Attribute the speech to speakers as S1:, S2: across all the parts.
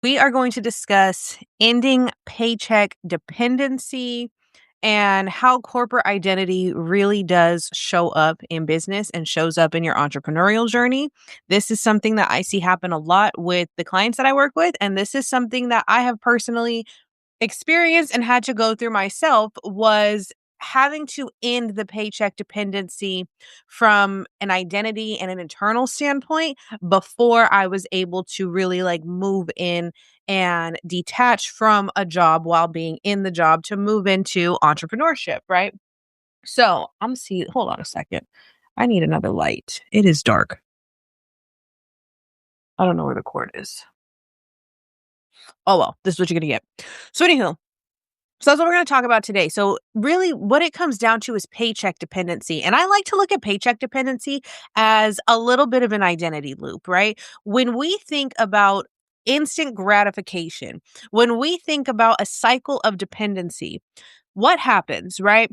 S1: We are going to discuss ending paycheck dependency and how corporate identity really does show up in business and shows up in your entrepreneurial journey. This is something that I see happen a lot with the clients that I work with. And this is something that I have personally experienced and had to go through myself was having to end the paycheck dependency from an identity and an internal standpoint before I was able to really like move in and detach from a job while being in the job to move into entrepreneurship, right? So I'm seeing, hold on a second. I need another light. It is dark. I don't know where the cord is. Oh well, this is what you're gonna get. So anywho, so that's what we're going to talk about today. So really what it comes down to is paycheck dependency. And I like to look at paycheck dependency as a little bit of an identity loop, right? When we think about instant gratification, when we think about a cycle of dependency, what happens, right?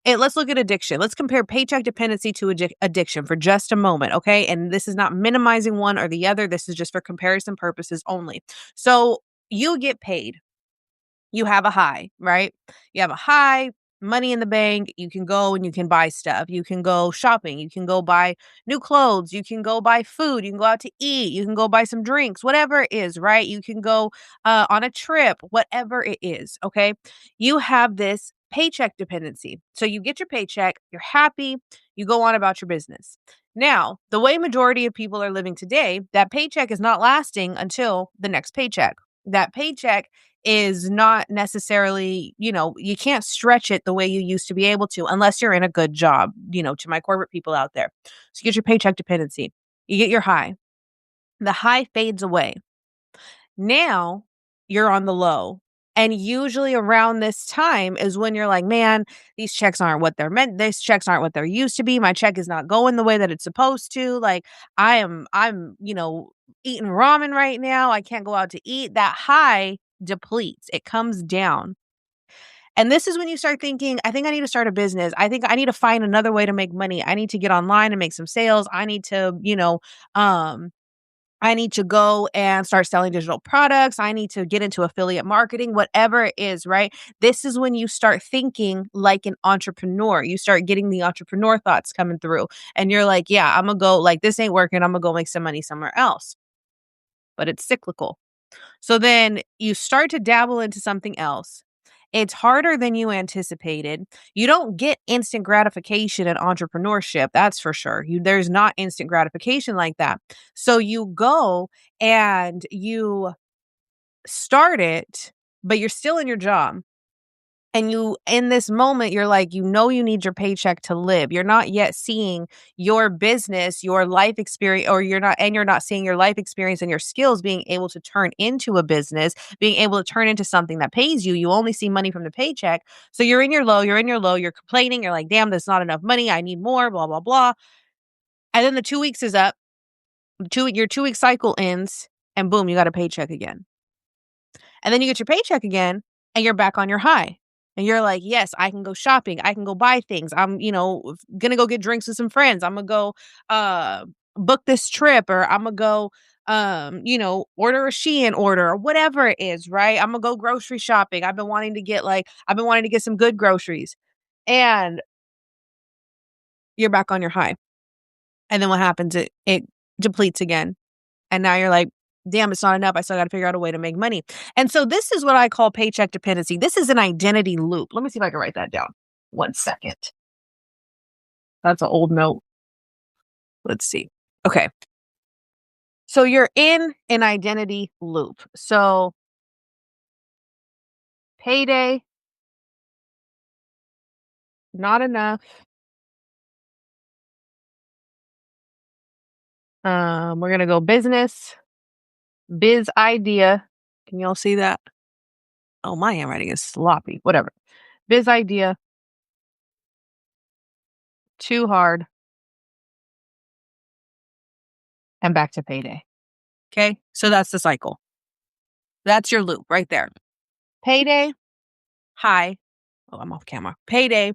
S1: Let's look at addiction. Let's compare paycheck dependency to addiction for just a moment, okay? And this is not minimizing one or the other. This is just for comparison purposes only. So you get paid, you have a high, right? You have a high, money in the bank. You can go and you can buy stuff. You can go shopping. You can go buy new clothes. You can go buy food. You can go out to eat. You can go buy some drinks, whatever it is, right? You can go on a trip, whatever it is. Okay. You have this paycheck dependency. So you get your paycheck, you're happy, you go on about your business. Now, the way majority of people are living today, that paycheck is not lasting until the next paycheck. That paycheck is not necessarily, you can't stretch it the way you used to be able to unless you're in a good job, to my corporate people out there. So you get your paycheck dependency, you get your high, the high fades away. Now you're on the low. And usually around this time is when you're like, man, these checks aren't what they're meant. These checks aren't what they're used to be. My check is not going the way that it's supposed to. Like I'm eating ramen right now. I can't go out to eat. That high depletes. It comes down. And this is when you start thinking, I think I need to start a business. I think I need to find another way to make money. I need to get online and make some sales. I need to, I need to go and start selling digital products. I need to get into affiliate marketing, whatever it is, right? This is when you start thinking like an entrepreneur. You start getting the entrepreneur thoughts coming through. And you're like, yeah, I'm going to go, like, this ain't working. I'm going to go make some money somewhere else. But it's cyclical. So then you start to dabble into something else. It's harder than you anticipated. You don't get instant gratification in entrepreneurship, that's for sure. There's not instant gratification like that. So you go and you start it, but you're still in your job. And you, in this moment, you're like, you need your paycheck to live. You're not yet seeing your business, your life experience, or you're not seeing your life experience and your skills being able to turn into a business, being able to turn into something that pays you. You only see money from the paycheck. So you're in your low, you're complaining. You're like, damn, there's not enough money. I need more, blah, blah, blah. And then the 2 weeks is up, your 2 week cycle ends, and boom, you got a paycheck again. And then you get your paycheck again and you're back on your high. And you're like, yes, I can go shopping. I can go buy things. I'm, gonna go get drinks with some friends. I'm gonna go book this trip, or I'm gonna go order a Shein order or whatever it is, right? I'm gonna go grocery shopping. I've been wanting to get some good groceries. And you're back on your high. And then what happens? It depletes again. And now you're like, damn, it's not enough. I still got to figure out a way to make money. And so this is what I call paycheck dependency. This is an identity loop. Let me see if I can write that down. 1 second. That's an old note. Let's see. Okay. So you're in an identity loop. So payday, not enough. We're going to go business, biz idea. Can y'all see that? Oh, my handwriting is sloppy. Whatever. Biz idea, too hard, and back to payday. Okay. So that's the cycle. That's your loop right there. Payday, high. Oh, I'm off camera. Payday,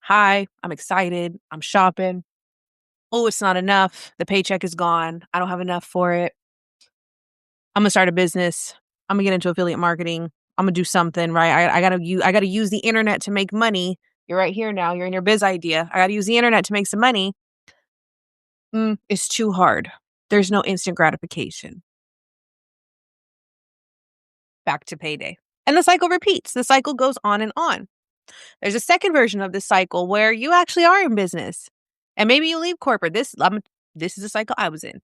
S1: high. I'm excited. I'm shopping. Oh, it's not enough. The paycheck is gone. I don't have enough for it. I'm gonna start a business. I'm gonna get into affiliate marketing. I'm gonna do something, right? I gotta use the internet to make money. You're right here now. You're in your biz idea. I gotta use the internet to make some money. It's too hard. There's no instant gratification. Back to payday. And the cycle repeats. The cycle goes on and on. There's a second version of this cycle where you actually are in business. And maybe you leave corporate. This is a cycle I was in.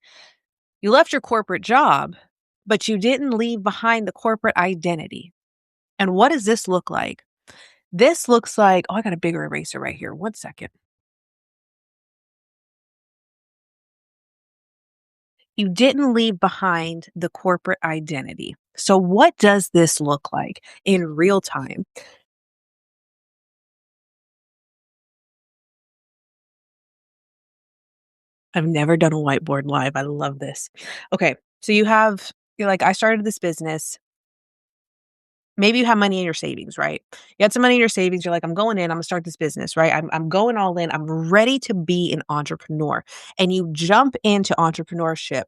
S1: You left your corporate job, but you didn't leave behind the corporate identity. And what does this look like? This looks like, I got a bigger eraser right here. 1 second. You didn't leave behind the corporate identity. So what does this look like in real time? I've never done a whiteboard live. I love this. Okay. So you're like, I started this business. Maybe you have money in your savings, right? You had some money in your savings. You're like, I'm going in, I'm gonna start this business, right? I'm going all in. I'm ready to be an entrepreneur. And you jump into entrepreneurship.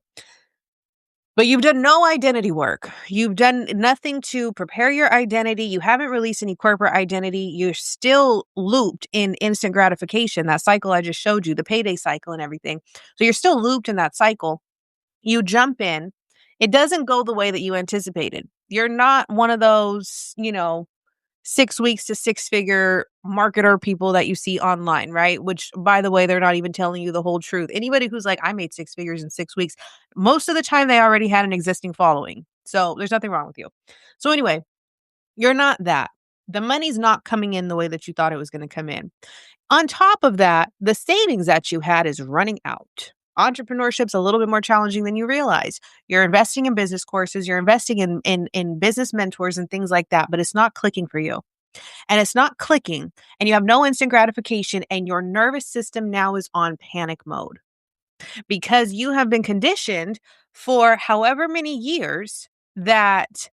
S1: But you've done no identity work. You've done nothing to prepare your identity. You haven't released any corporate identity. You're still looped in instant gratification, that cycle I just showed you, the payday cycle and everything. So you're still looped in that cycle. You jump in. It doesn't go the way that you anticipated. You're not one of those, 6 weeks to six-figure marketer people that you see online, right? Which, by the way, they're not even telling you the whole truth. Anybody who's like, I made 6 figures in 6 weeks, most of the time they already had an existing following. So there's nothing wrong with you. So anyway, you're not that. The money's not coming in the way that you thought it was going to come in. On top of that, the savings that you had is running out. Entrepreneurship's a little bit more challenging than you realize. You're investing in business courses, you're investing in business mentors and things like that, but it's not clicking for you. And it's not clicking, and you have no instant gratification, and your nervous system now is on panic mode because you have been conditioned for however many years that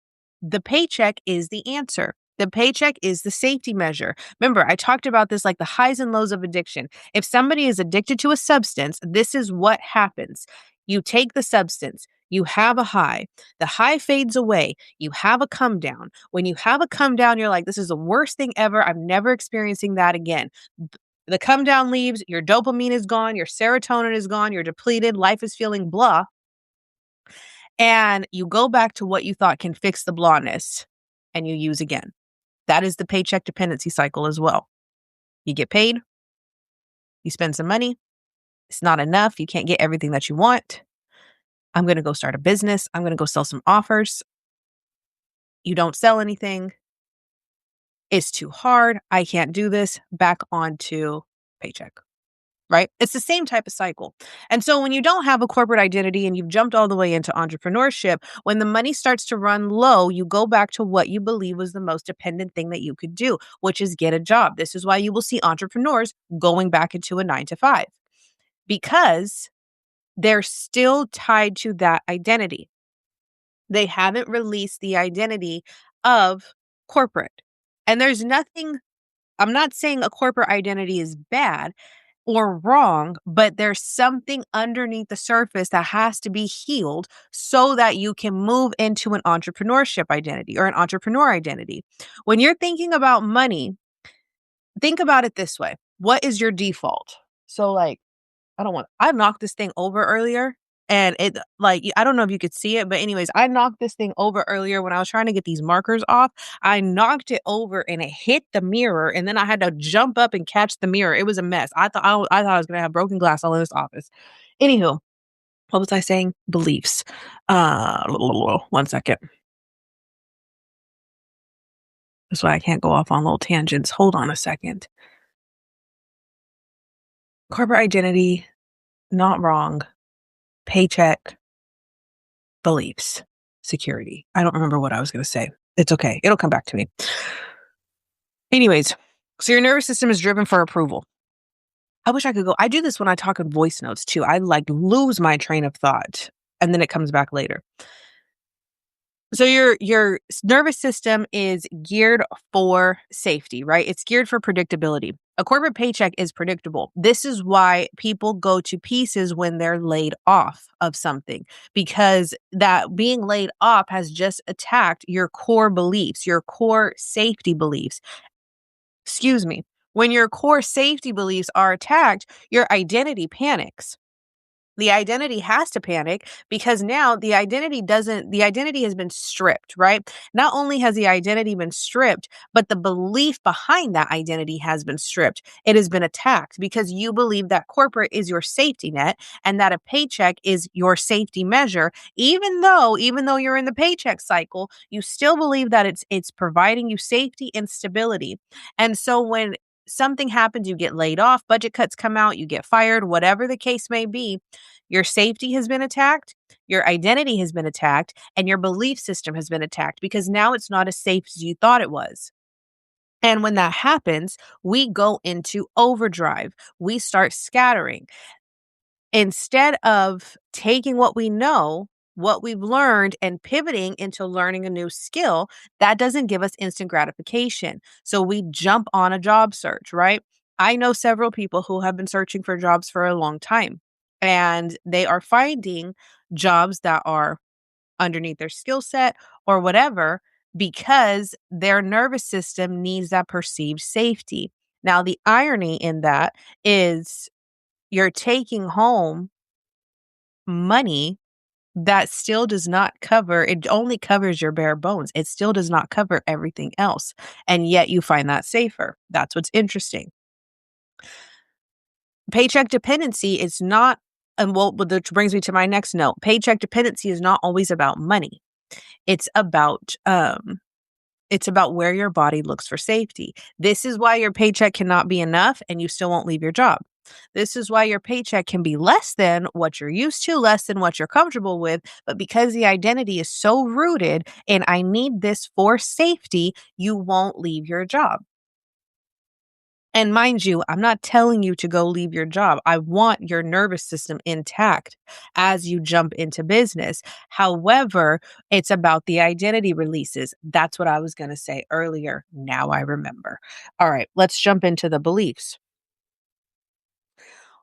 S1: the paycheck is the answer. The paycheck is the safety measure. Remember, I talked about this like the highs and lows of addiction. If somebody is addicted to a substance, this is what happens. You take the substance, you have a high. The high fades away. You have a come down. When you have a come down, you're like, this is the worst thing ever. I'm never experiencing that again. The come down leaves, your dopamine is gone, your serotonin is gone, you're depleted, life is feeling blah. And you go back to what you thought can fix the blahness and you use again. That is the paycheck dependency cycle as well. You get paid, you spend some money, it's not enough, you can't get everything that you want. I'm going to go start a business, I'm going to go sell some offers. You don't sell anything. It's too hard. I can't do this. Back onto paycheck. Right? It's the same type of cycle. And so when you don't have a corporate identity and you've jumped all the way into entrepreneurship, when the money starts to run low, you go back to what you believe was the most dependent thing that you could do, which is get a job. This is why you will see entrepreneurs going back into a 9 to 5 because they're still tied to that identity. They haven't released the identity of corporate. And there's nothing, I'm not saying a corporate identity is bad or wrong, but there's something underneath the surface that has to be healed so that you can move into an entrepreneurship identity or an entrepreneur identity. When you're thinking about money, think about it this way. What is your default? So like, I knocked this thing over earlier and I don't know if you could see it, but anyways, I knocked this thing over earlier when I was trying to get these markers off. I knocked it over and it hit the mirror and then I had to jump up and catch the mirror. It was a mess. I thought I was going to have broken glass all in this office. Anywho, what was I saying? Beliefs. 1 second. That's why I can't go off on little tangents. Hold on a second. Corporate identity, not wrong. Paycheck, beliefs, security. I don't remember what I was going to say. It's okay. It'll come back to me. Anyways, so your nervous system is driven for approval. I wish I could go. I do this when I talk in voice notes too. I lose my train of thought and then it comes back later. So your nervous system is geared for safety, right? It's geared for predictability. A corporate paycheck is predictable. This is why people go to pieces when they're laid off of something, because that being laid off has just attacked your core beliefs, your core safety beliefs. Excuse me. When your core safety beliefs are attacked, your identity panics. The identity has to panic because now the identity has been stripped, right? Not only has the identity been stripped, but the belief behind that identity has been stripped. It has been attacked because you believe that corporate is your safety net and that a paycheck is your safety measure. Even though you're in the paycheck cycle, you still believe that it's providing you safety and stability. And so when something happens, you get laid off, budget cuts come out, you get fired, whatever the case may be, your safety has been attacked, your identity has been attacked, and your belief system has been attacked because now it's not as safe as you thought it was. And when that happens, we go into overdrive. We start scattering. Instead of taking what we know, what we've learned, and pivoting into learning a new skill, that doesn't give us instant gratification. So we jump on a job search, right? I know several people who have been searching for jobs for a long time, and they are finding jobs that are underneath their skill set or whatever because their nervous system needs that perceived safety. Now, the irony in that is you're taking home money that still does not cover, it only covers your bare bones. It still does not cover everything else. And yet you find that safer. That's what's interesting. Paycheck dependency is not, and well, which brings me to my next note. Paycheck dependency is not always about money. It's about it's about where your body looks for safety. This is why your paycheck cannot be enough and you still won't leave your job. This is why your paycheck can be less than what you're used to, less than what you're comfortable with. But because the identity is so rooted in, I need this for safety, you won't leave your job. And mind you, I'm not telling you to go leave your job. I want your nervous system intact as you jump into business. However, it's about the identity releases. That's what I was going to say earlier. Now I remember. All right, let's jump into the beliefs.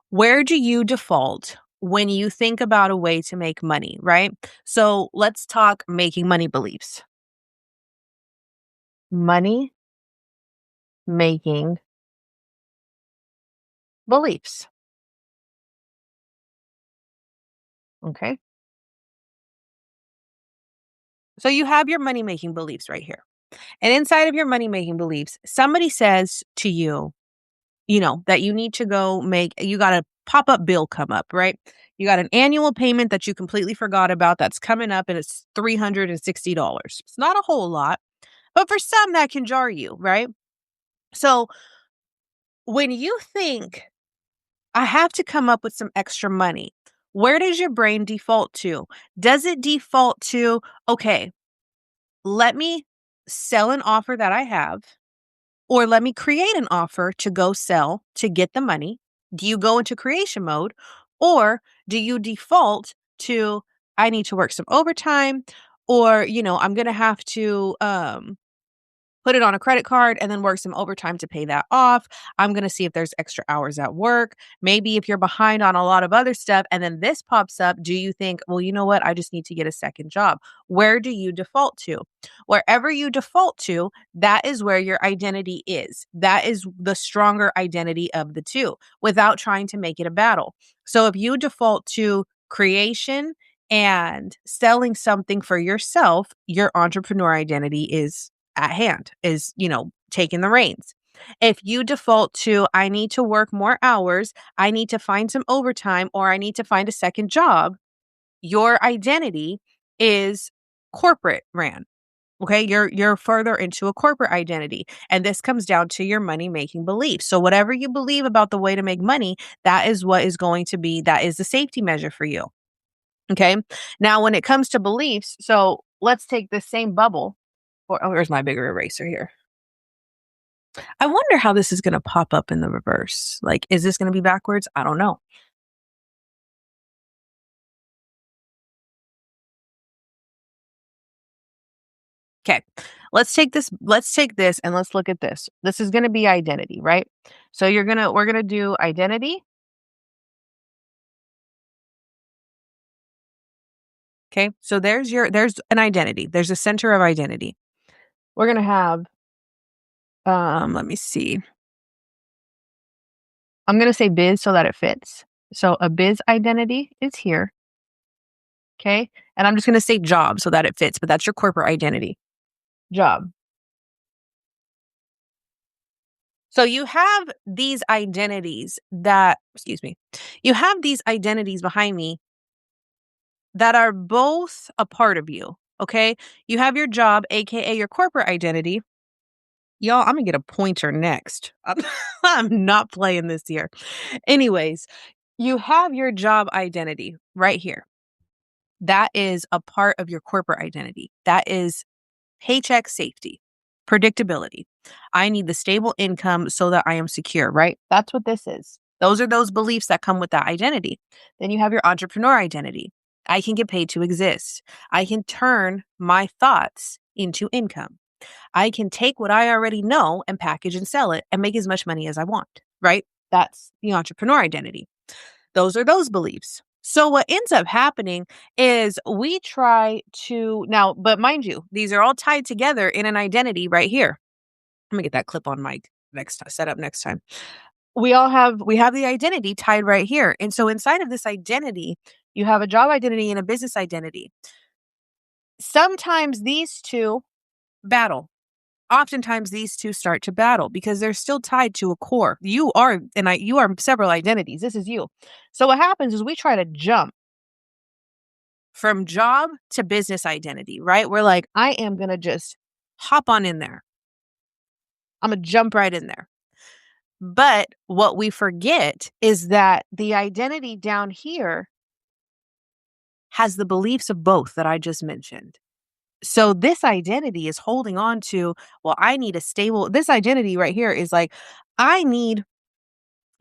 S1: Where do you default when you think about a way to make money, right? So let's talk making money beliefs. Money making beliefs. Okay. So you have your money making beliefs right here. And inside of your money making beliefs, somebody says to you, that you need to go you got a pop up bill come up, right? You got an annual payment that you completely forgot about that's coming up and it's $360. It's not a whole lot, but for some that can jar you, right? So when you think, I have to come up with some extra money, where does your brain default to? Does it default to, okay, let me sell an offer that I have? Or let me create an offer to go sell to get the money. Do you go into creation mode? Or do you default to, I need to work some overtime, or, I'm going to have to put it on a credit card and then work some overtime to pay that off. I'm going to see if there's extra hours at work. Maybe if you're behind on a lot of other stuff and then this pops up, do you think, well, you know what? I just need to get a second job. Where do you default to? Wherever you default to, that is where your identity is. That is the stronger identity of the two without trying to make it a battle. So if you default to creation and selling something for yourself, your entrepreneur identity is at hand, is, taking the reins. If you default to, I need to work more hours, I need to find some overtime, or I need to find a second job, your identity is corporate ran. Okay, you're further into a corporate identity. And this comes down to your money making beliefs. So whatever you believe about the way to make money, that is what is going to be, that is the safety measure for you. Okay. Now when it comes to beliefs, so let's take this same bubble. Or, oh, where's my bigger eraser here? I wonder how this is going to pop up in the reverse. Like, is this going to be backwards? I don't know. Okay. Let's take this and let's look at this. This is going to be identity, right? So we're going to do identity. Okay. So there's an identity. There's a center of identity. We're going to have, let me see. I'm going to say biz so that it fits. So a biz identity is here. Okay. And I'm just going to say job so that it fits, but that's your corporate identity. Job. So you have these identities excuse me, you have these identities behind me that are both a part of you. Okay. You have your job, AKA your corporate identity. Y'all, I'm gonna get a pointer next. I'm not playing this here. Anyways, you have your job identity right here. That is a part of your corporate identity. That is paycheck safety, predictability. I need the stable income so that I am secure, right? That's what this is. Those are those beliefs that come with that identity. Then you have your entrepreneur identity. I can get paid to exist. I can turn my thoughts into income. I can take what I already know and package and sell it and make as much money as I want, right? That's the entrepreneur identity. Those are those beliefs. So what ends up happening is we try to now, but mind you, these are all tied together in an identity right here. I'm gonna get that clip on mic set up next time. We have the identity tied right here. And so inside of this identity, you have a job identity and a business identity. Sometimes these two battle. Oftentimes these two start to battle because they're still tied to a core. You are several identities. This is you. So what happens is we try to jump from job to business identity, right? We're like, I am going to just hop on in there. I'm going to jump right in there. But what we forget is that the identity down here has the beliefs of both that I just mentioned. So this identity is holding on to, well, this identity right here is like, I need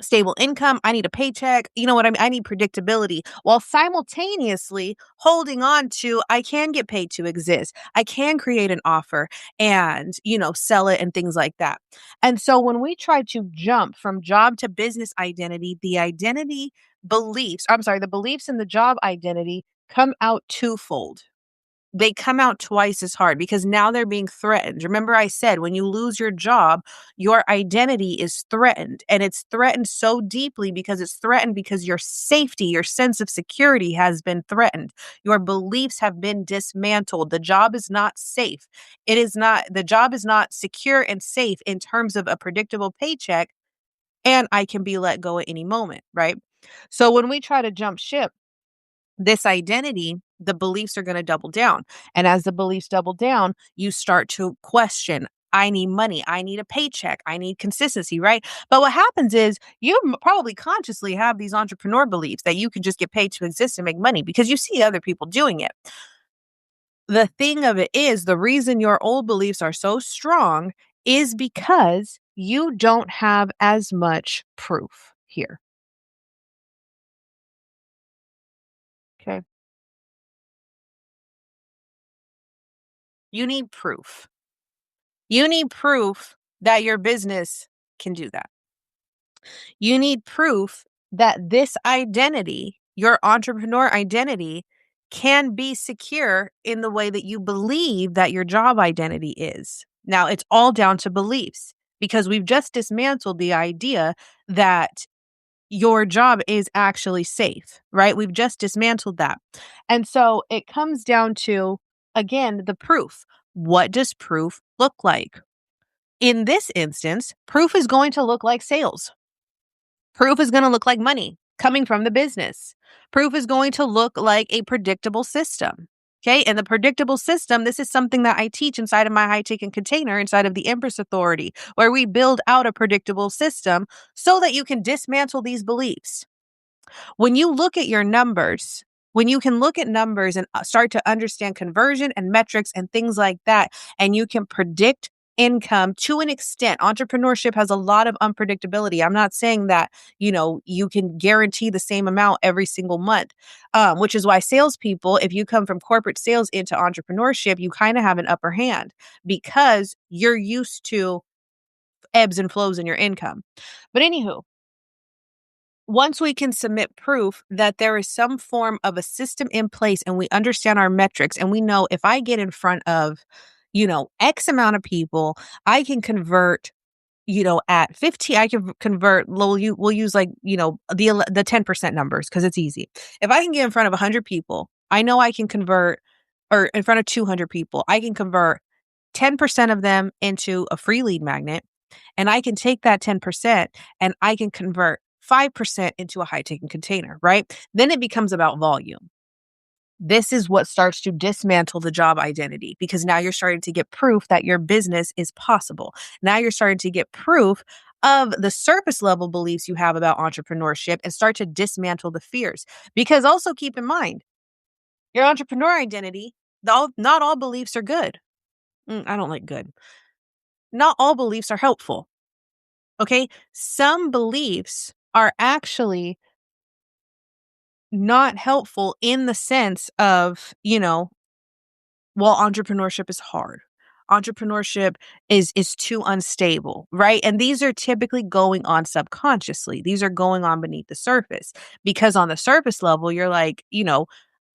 S1: stable income. I need a paycheck. You know what I mean? I need predictability while simultaneously holding on to, I can get paid to exist. I can create an offer and, sell it and things like that. And so when we try to jump from job to business identity, the beliefs in the job identity come out twofold. They come out twice as hard because now they're being threatened. Remember, I said when you lose your job, your identity is threatened. And it's threatened so deeply because it's threatened because your safety, your sense of security has been threatened. Your beliefs have been dismantled. The job is not safe. The job is not secure and safe in terms of a predictable paycheck. And I can be let go at any moment, right? So when we try to jump ship, this identity, the beliefs are going to double down. And as the beliefs double down, you start to question, I need money. I need a paycheck. I need consistency, right? But what happens is you probably consciously have these entrepreneur beliefs that you can just get paid to exist and make money because you see other people doing it. The thing of it is, the reason your old beliefs are so strong is because you don't have as much proof here. Okay. You need proof. You need proof that your business can do that. You need proof that this identity, your entrepreneur identity, can be secure in the way that you believe that your job identity is. Now, it's all down to beliefs because we've just dismantled the idea that your job is actually safe, right? We've just dismantled that. And so it comes down to, again, the proof. What does proof look like? In this instance, proof is going to look like sales. Proof is going to look like money coming from the business. Proof is going to look like a predictable system. Okay. And the predictable system, this is something that I teach inside of my High Taken Container, inside of the Empress Authority, where we build out a predictable system so that you can dismantle these beliefs. When you look at your numbers, when you can look at numbers and start to understand conversion and metrics and things like that, and you can predict income to an extent. Entrepreneurship has a lot of unpredictability. I'm not saying that, you can guarantee the same amount every single month, which is why salespeople, if you come from corporate sales into entrepreneurship, you kind of have an upper hand because you're used to ebbs and flows in your income. But anywho, once we can submit proof that there is some form of a system in place and we understand our metrics and we know if I get in front of, X amount of people, I can convert, at 15, I can convert, we'll use like, the 10% numbers because it's easy. If I can get in front of 100 people, I know I can convert, or in front of 200 people, I can convert 10% of them into a free lead magnet. And I can take that 10% and I can convert 5% into a high ticket container, right? Then it becomes about volume. This is what starts to dismantle the job identity because now you're starting to get proof that your business is possible. Now you're starting to get proof of the surface level beliefs you have about entrepreneurship and start to dismantle the fears. Because also keep in mind, your entrepreneur identity, not all beliefs are good. I don't like good. Not all beliefs are helpful. Okay. Some beliefs are actually not helpful in the sense of, well, entrepreneurship is hard. Entrepreneurship is too unstable, right? And these are typically going on subconsciously. These are going on beneath the surface because on the surface level, you're like,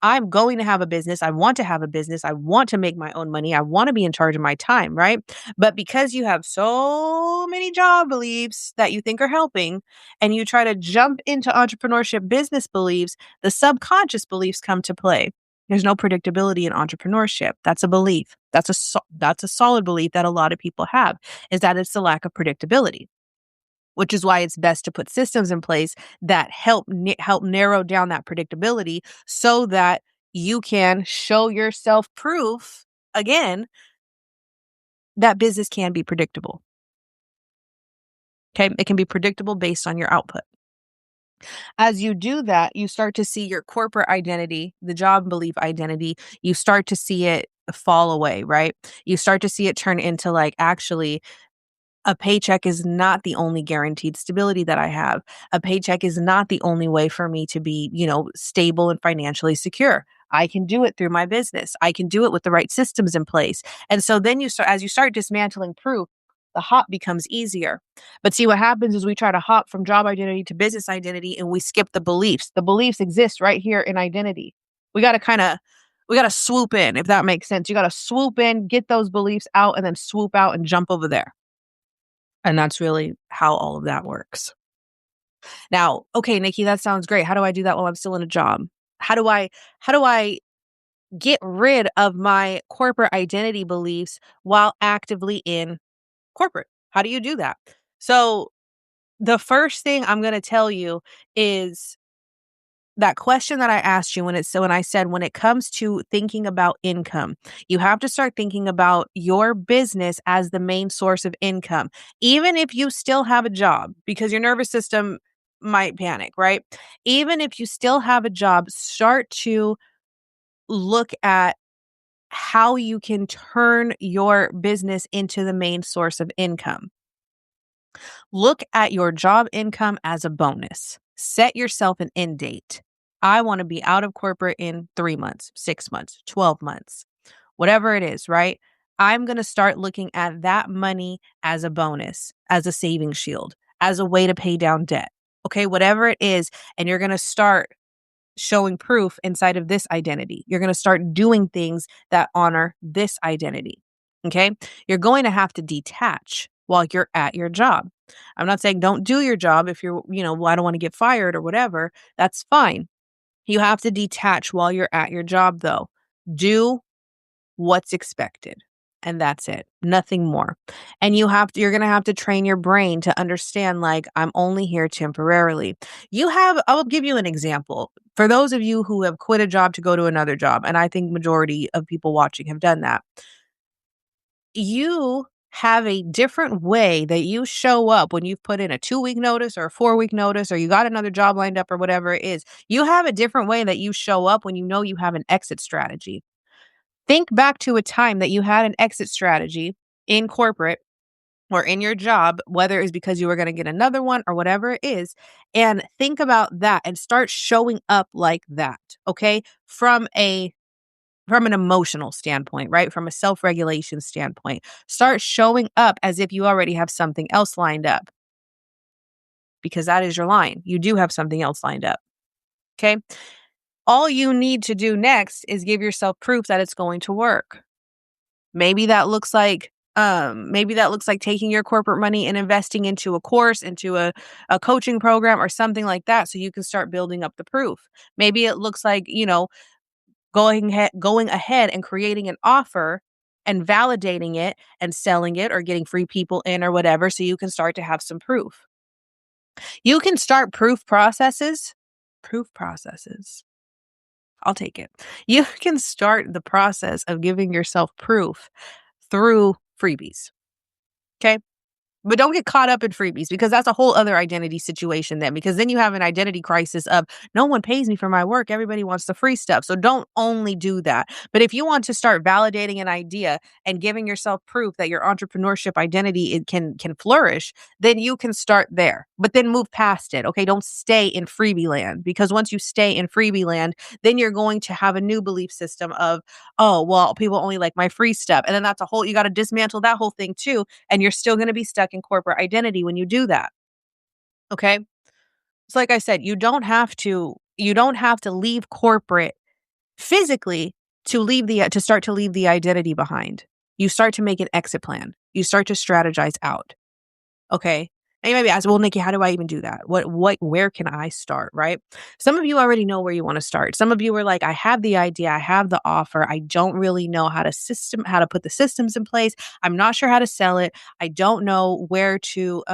S1: I'm going to have a business. I want to have a business. I want to make my own money. I want to be in charge of my time, right? But because you have so many job beliefs that you think are helping and you try to jump into entrepreneurship business beliefs, the subconscious beliefs come to play. There's no predictability in entrepreneurship. That's a belief. That's a solid belief that a lot of people have, is that it's the lack of predictability, which is why it's best to put systems in place that help narrow down that predictability so that you can show yourself proof again that business can be predictable. Okay, it can be predictable based on your output. As you do that, you start to see your corporate identity, the job belief identity, you start to see it fall away, right? You start to see it turn into like, actually, a paycheck is not the only guaranteed stability that I have. A paycheck is not the only way for me to be, stable and financially secure. I can do it through my business. I can do it with the right systems in place. And so then as you start dismantling proof, the hop becomes easier. But see, what happens is we try to hop from job identity to business identity and we skip the beliefs. The beliefs exist right here in identity. We got to swoop in, if that makes sense. You got to swoop in, get those beliefs out, and then swoop out and jump over there. And that's really how all of that works. Now, okay, Nikki, that sounds great. How do I do that while I'm still in a job? How do I get rid of my corporate identity beliefs while actively in corporate? How do you do that? So, the first thing I'm going to tell you is that question that I asked you when I said when it comes to thinking about income, you have to start thinking about your business as the main source of income, even if you still have a job, because your nervous system might panic, right? Even if you still have a job, start to look at how you can turn your business into the main source of income. Look at your job income as a bonus. Set yourself an end date. I want to be out of corporate in 3 months, 6 months, 12 months, whatever it is, right? I'm going to start looking at that money as a bonus, as a saving shield, as a way to pay down debt. Okay, whatever it is. And you're going to start showing proof inside of this identity. You're going to start doing things that honor this identity. Okay, you're going to have to detach while you're at your job. I'm not saying don't do your job if you're, well, I don't want to get fired or whatever. That's fine. You have to detach while you're at your job, though. Do what's expected. And that's it. Nothing more. And you're going to have to train your brain to understand, like, I'm only here temporarily. I'll give you an example. For those of you who have quit a job to go to another job, and I think majority of people watching have done that, you have a different way that you show up when you've put in a 2-week notice or a 4-week notice, or you got another job lined up or whatever it is. You have a different way that you show up when you know you have an exit strategy. Think back to a time that you had an exit strategy in corporate or in your job, whether it's because you were going to get another one or whatever it is, and think about that and start showing up like that, okay? From an emotional standpoint, right? From a self-regulation standpoint. Start showing up as if you already have something else lined up because that is your line. You do have something else lined up, okay? All you need to do next is give yourself proof that it's going to work. Maybe that looks like taking your corporate money and investing into a course, into a coaching program or something like that so you can start building up the proof. Maybe it looks like, going ahead and creating an offer and validating it and selling it or getting free people in or whatever so you can start to have some proof. You can start proof processes. I'll take it. You can start the process of giving yourself proof through freebies. Okay. But don't get caught up in freebies because that's a whole other identity situation then, because then you have an identity crisis of no one pays me for my work. Everybody wants the free stuff. So don't only do that. But if you want to start validating an idea and giving yourself proof that your entrepreneurship identity can flourish, then you can start there. But then move past it. Okay. Don't stay in freebie land, because once you stay in freebie land, then you're going to have a new belief system of, oh, well, people only like my free stuff. And then you got to dismantle that whole thing too, and you're still going to be stuck in corporate identity when you do that. Okay? So like I said, you don't have to leave corporate physically to start to leave the identity behind. You start to make an exit plan. You start to strategize out. Okay? And you might be asking, well, Nikki, how do I even do that? Where can I start? Right? Some of you already know where you want to start. Some of you are like, I have the idea, I have the offer. I don't really know how to put the systems in place. I'm not sure how to sell it. I don't know where to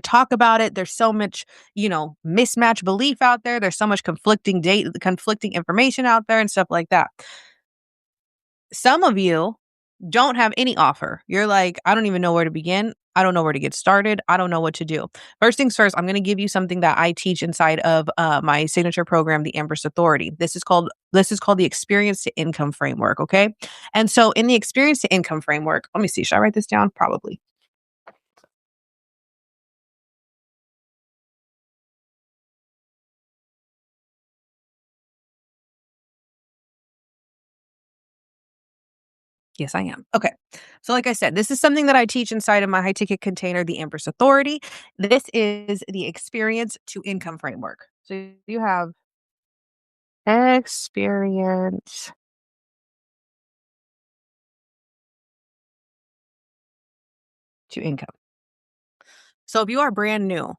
S1: talk about it. There's so much, mismatch belief out there. There's so much conflicting information out there and stuff like that. Some of you don't have any offer. You're like, I don't even know where to begin. I don't know where to get started. I don't know what to do. First things first, I'm going to give you something that I teach inside of my signature program, the Empress Authority. This is called the Experience to Income Framework. Okay, and so in the Experience to Income Framework, let me see. Should I write this down? Probably. Yes, I am. Okay. So, like I said, this is something that I teach inside of my high ticket container, the Empress Authority. This is the Experience to Income Framework. So, you have experience to income. So, if you are brand new,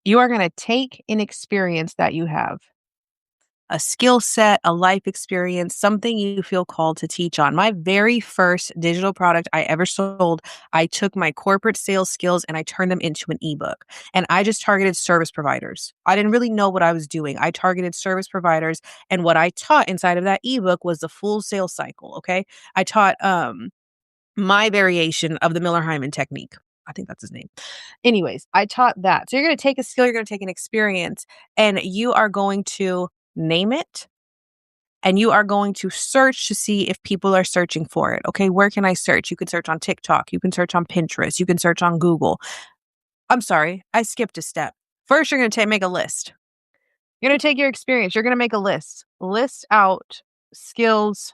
S1: you are going to take an experience that you have, a skill set, a life experience, something you feel called to teach on. My very first digital product I ever sold, I took my corporate sales skills and I turned them into an ebook. And I just targeted service providers. I didn't really know what I was doing. I targeted service providers. And what I taught inside of that ebook was the full sales cycle. Okay. I taught my variation of the Miller Hyman technique. I think that's his name. Anyways, I taught that. So you're going to take a skill, you're going to take an experience, and you are going to name it, and you are going to search to see if people are searching for it. Okay, where can I search? You can search on TikTok, you can search on Pinterest, you can search on Google. I'm sorry, I skipped a step. First, you're going to make a list. You're going to take your experience, you're going to make a list. List out skills,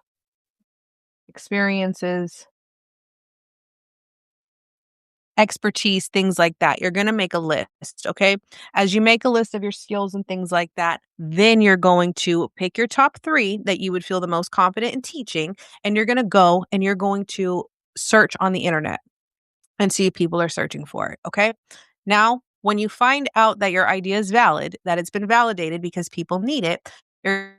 S1: experiences, expertise, things like that. You're going to make a list, okay? As you make a list of your skills and things like that, then you're going to pick your top 3 that you would feel the most confident in teaching, and you're going to go and you're going to search on the internet and see if people are searching for it, okay? Now, when you find out that your idea is valid, that it's been validated because people need it, you're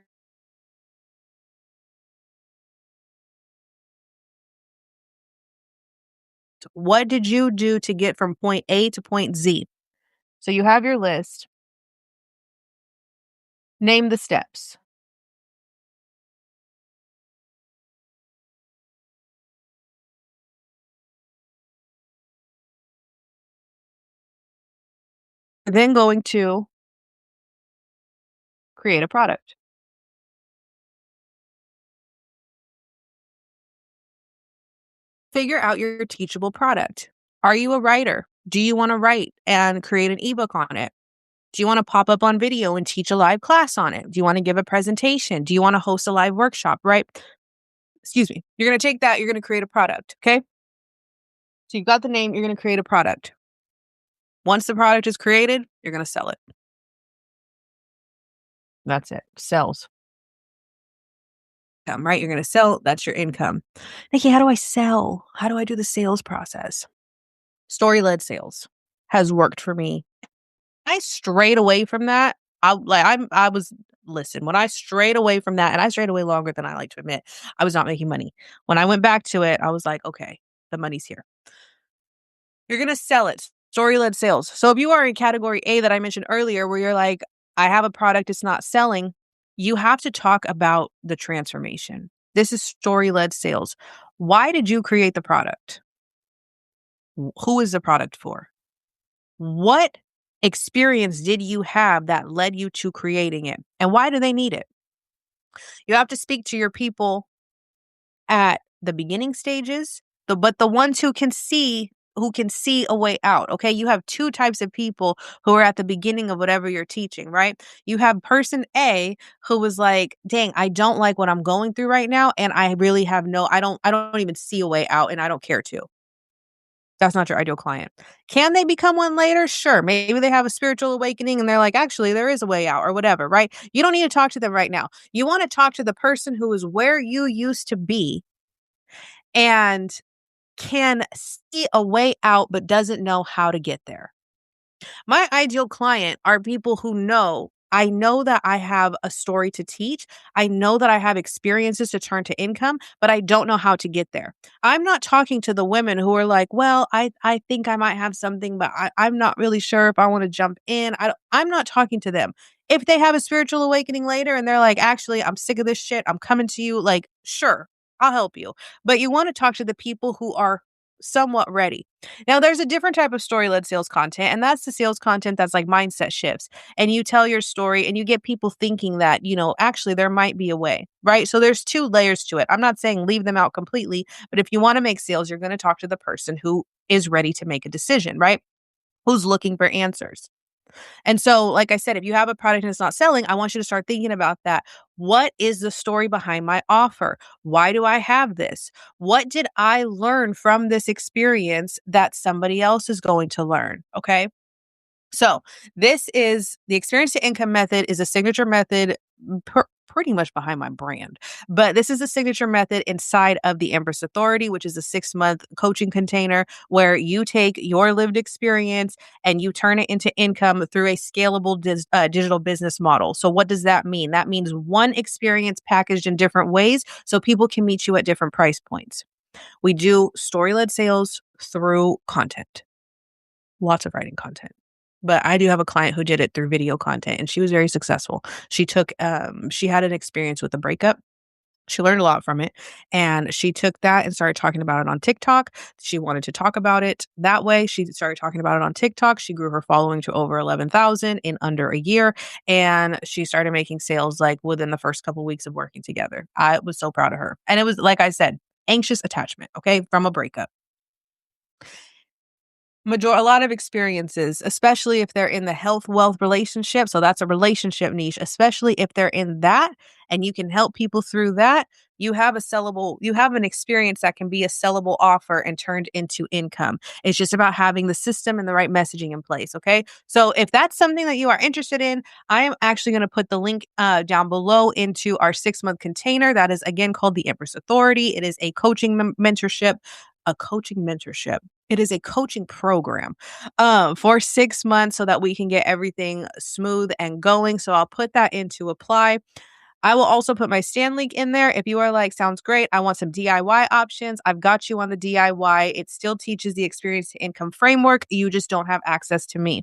S1: what did you do to get from point A to point Z? So you have your list. Name the steps. You're then going to create a product. Figure out your teachable product. Are you a writer? Do you want to write and create an ebook on it? Do you want to pop up on video and teach a live class on it? Do you want to give a presentation? Do you want to host a live workshop, right? Excuse me. You're going to take that, you're going to create a product, okay? So you've got the name, you're going to create a product. Once the product is created, you're going to sell it. That's it. Sells. Right? You're going to sell. That's your income. Nikki, how do I sell? How do I do the sales process? Story-led sales has worked for me. I strayed away from that. Listen, when I strayed away from that, and I strayed away longer than I like to admit, I was not making money. When I went back to it, I was like, okay, the money's here. You're going to sell it. Story-led sales. So if you are in category A that I mentioned earlier, where you're like, I have a product, it's not selling, you have to talk about the transformation. This is story-led sales. Why did you create the product? Who is the product for? What experience did you have that led you to creating it? And why do they need it? You have to speak to your people at the beginning stages, but the ones who can see a way out. Okay. You have two types of people who are at the beginning of whatever you're teaching, right? You have person A who was like, dang, I don't like what I'm going through right now. And I really have I don't even see a way out and I don't care to. That's not your ideal client. Can they become one later? Sure. Maybe they have a spiritual awakening and they're like, actually, there is a way out or whatever, right? You don't need to talk to them right now. You want to talk to the person who is where you used to be and can see a way out, but doesn't know how to get there. My ideal client are people who I know that I have a story to teach. I know that I have experiences to turn to income, but I don't know how to get there. I'm not talking to the women who are like, well, I think I might have something, but I'm not really sure if I want to jump in. I'm not talking to them. If they have a spiritual awakening later and they're like, actually, I'm sick of this shit. I'm coming to you. Like, sure, I'll help you. But you want to talk to the people who are somewhat ready. Now, there's a different type of story-led sales content, and that's the sales content that's like mindset shifts. And you tell your story and you get people thinking that, actually there might be a way, right? So there's two layers to it. I'm not saying leave them out completely, but if you want to make sales, you're going to talk to the person who is ready to make a decision, right? Who's looking for answers. And so, like I said, if you have a product and it's not selling, I want you to start thinking about that. What is the story behind my offer? Why do I have this? What did I learn from this experience that somebody else is going to learn? Okay. So this is the experience to income method is a signature method pretty much behind my brand. But this is a signature method inside of the Empress Authority, which is a 6-month coaching container where you take your lived experience and you turn it into income through a scalable digital business model. So what does that mean? That means one experience packaged in different ways so people can meet you at different price points. We do story-led sales through content. Lots of writing content. But I do have a client who did it through video content and she was very successful. She had an experience with a breakup. She learned a lot from it and she took that and started talking about it on TikTok. She wanted to talk about it that way. She started talking about it on TikTok. She grew her following to over 11,000 in under a year. And she started making sales like within the first couple of weeks of working together. I was so proud of her. And it was, like I said, anxious attachment, okay, from a breakup. A lot of experiences, especially if they're in the health wealth relationship. So that's a relationship niche, especially if they're in that and you can help people through that. You have an experience that can be a sellable offer and turned into income. It's just about having the system and the right messaging in place. Okay. So if that's something that you are interested in, I am actually going to put the link down below into our 6-month container. That is again called the Empress Authority. It is a coaching mentorship. It is a coaching program for 6 months so that we can get everything smooth and going. So I'll put that into apply. I will also put my Stan link in there. If you are like, sounds great, I want some DIY options, I've got you on the DIY. It still teaches the experience to income framework. You just don't have access to me.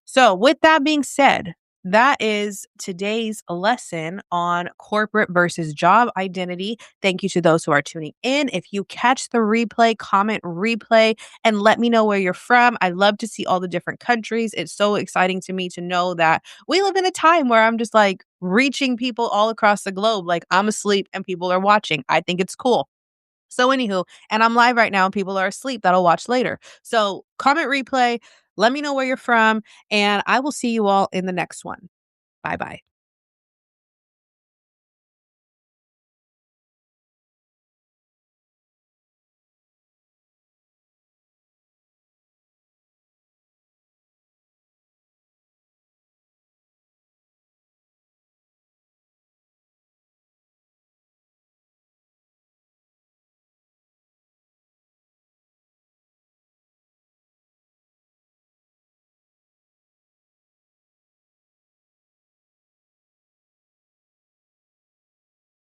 S1: So with that being said, that is today's lesson on corporate versus job identity. Thank you to those who are tuning in. If you catch the replay, comment replay and let me know where you're from. I love to see all the different countries. It's so exciting to me to know that we live in a time where I'm just like reaching people all across the globe. Like I'm asleep and people are watching. I think it's cool. So anywho, and I'm live right now and people are asleep that'll watch later. So comment replay, let me know where you're from, and I will see you all in the next one. Bye bye.